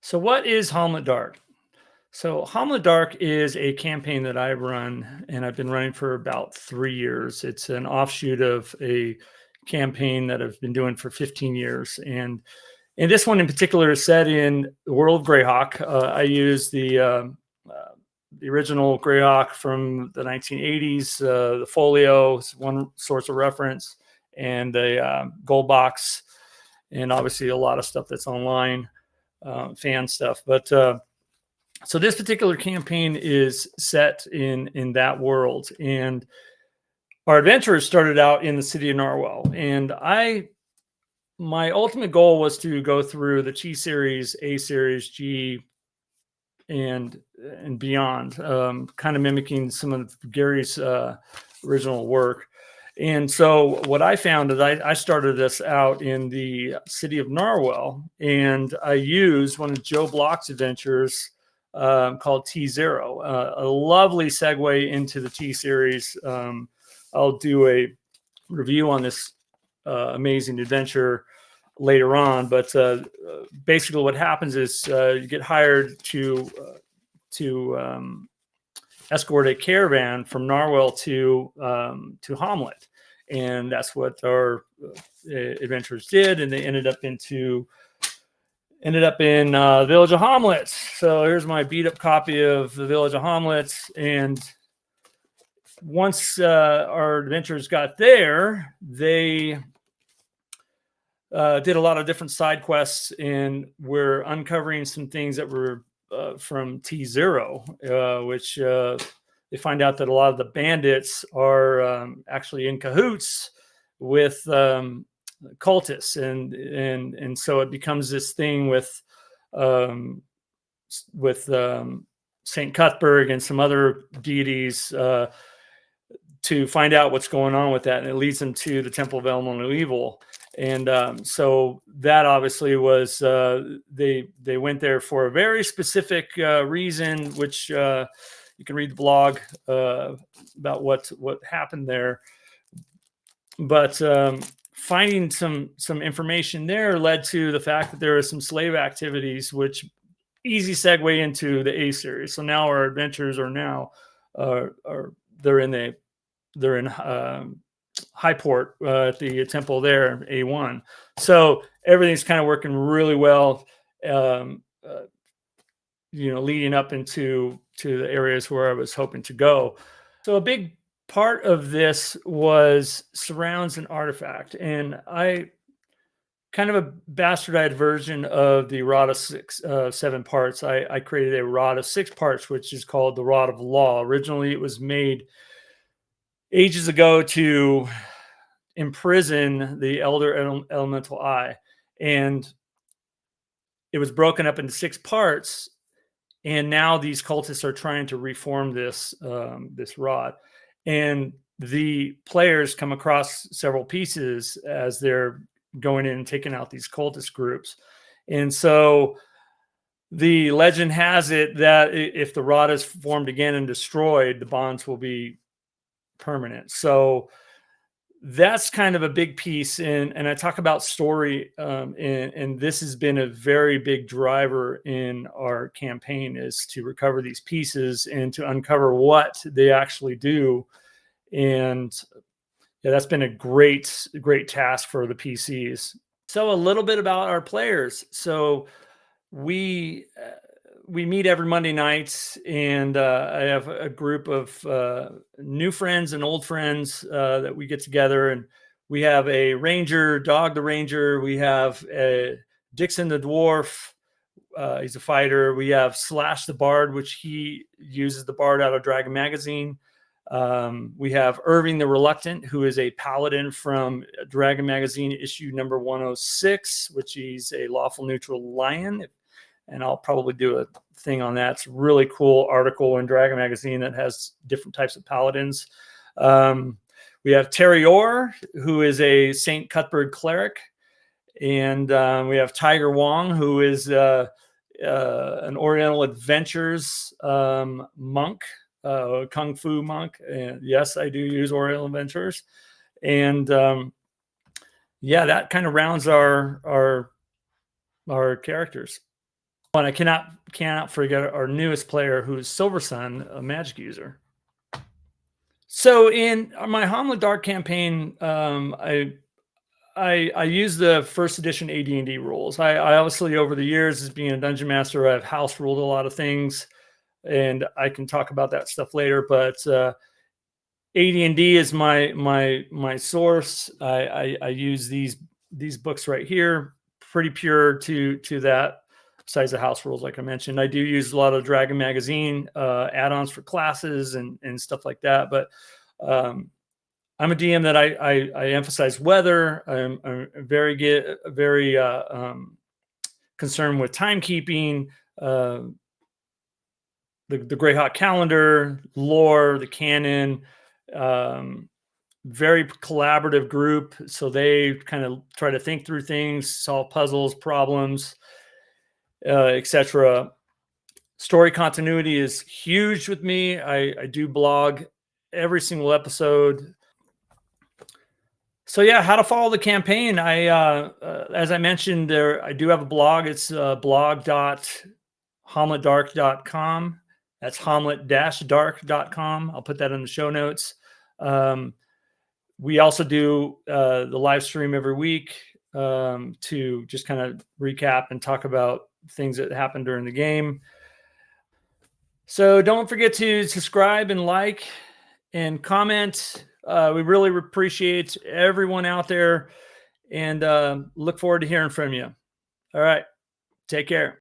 So, what is Hommlet Dark? So, Hommlet Dark is a campaign that I run, and I've been running for about 3 years. It's an offshoot of a campaign that I've been doing for 15 years. And this one in particular is set in the world of Greyhawk. I use the original Greyhawk from the 1980s, the folio is one source of reference, and a gold box, and obviously a lot of stuff that's online, fan stuff. But so this particular campaign is set in that world, and our adventurers started out in the city of Narwhal. And my ultimate goal was to go through the T series, A series, G, and beyond, kind of mimicking some of Gary's original work. And so what I found is I started this out in the city of Narwhal, and I used one of Joe Block's adventures, called T0, a lovely segue into the T series. I'll do a review on this amazing adventure later on, but basically what happens is you get hired to escort a caravan from Narwhal to Hommlet, and that's what our adventurers did, and they ended up in the village of Hommlet. So here's my beat up copy of the village of Hommlet, and once our adventurers got there, they did a lot of different side quests, and we're uncovering some things that were from T0, which they find out that a lot of the bandits are actually in cahoots with cultists, and so it becomes this thing with Saint Cuthbert and some other deities to find out what's going on with that, and it leads them to the Temple of Elemental Evil. And so that obviously was they went there for a very specific reason, which you can read the blog about what happened there. But finding some information there led to the fact that there are some slave activities, which easy segue into the A series. So now our adventures are now they're in Highport, at the temple there, A1. So everything's kind of working really well, leading up into the areas where I was hoping to go. So a big part of this was surrounds and artifact, and I kind of a bastardized version of the rod of 7 parts. I created a rod of 6 parts, which is called the Rod of Law. Originally, it was made ages ago to imprison the elder elemental eye, and it was broken up into 6 parts, and now these cultists are trying to reform this rod, and the players come across several pieces as they're going in and taking out these cultist groups. And so the legend has it that if the rod is formed again and destroyed, the bonds will be permanent. So that's kind of a big piece. And I talk about story, and this has been a very big driver in our campaign, is to recover these pieces and to uncover what they actually do. And yeah, that's been a great task for the PCs. So a little bit about our players. So we meet every Monday night, and I have a group of new friends and old friends that we get together, and we have a ranger, Dog the Ranger. We have Dixon the Dwarf. He's a fighter. We have Slash the Bard, which he uses the Bard out of Dragon Magazine. We have Irving the Reluctant, who is a paladin from Dragon Magazine issue number 106, which he's a lawful neutral lion. And I'll probably do a thing on that. It's a really cool article in Dragon Magazine that has different types of paladins. We have Terry Orr, who is a Saint Cuthbert cleric. And we have Tiger Wong, who is an Oriental Adventures monk, Kung Fu monk. And yes, I do use Oriental Adventures. And yeah, that kind of rounds our characters. And I cannot forget our newest player, who is Silver Sun, a magic user. So in my Hommlet Dark campaign, I use the first edition AD&D rules. I obviously, over the years, as being a dungeon master, I've house ruled a lot of things, and I can talk about that stuff later. But AD&D is my source. I use these books right here, pretty pure to that. Besides the house rules, like I mentioned, I do use a lot of Dragon Magazine add-ons for classes and stuff like that. But I'm a DM that I emphasize weather. I'm very concerned with timekeeping, the Greyhawk calendar, lore, the canon. Very collaborative group, so they kind of try to think through things, solve puzzles, problems, etc. Story continuity is huge with me. I do blog every single episode. So yeah, how to follow the campaign. As I mentioned, I do have a blog. It's blog.hommletdark.com. That's hommlet-dark.com. I'll put that in the show notes. We also do the live stream every week to just kind of recap and talk about things that happened during the game. So don't forget to subscribe and like and comment. We really appreciate everyone out there, and look forward to hearing from you. All right. Take care.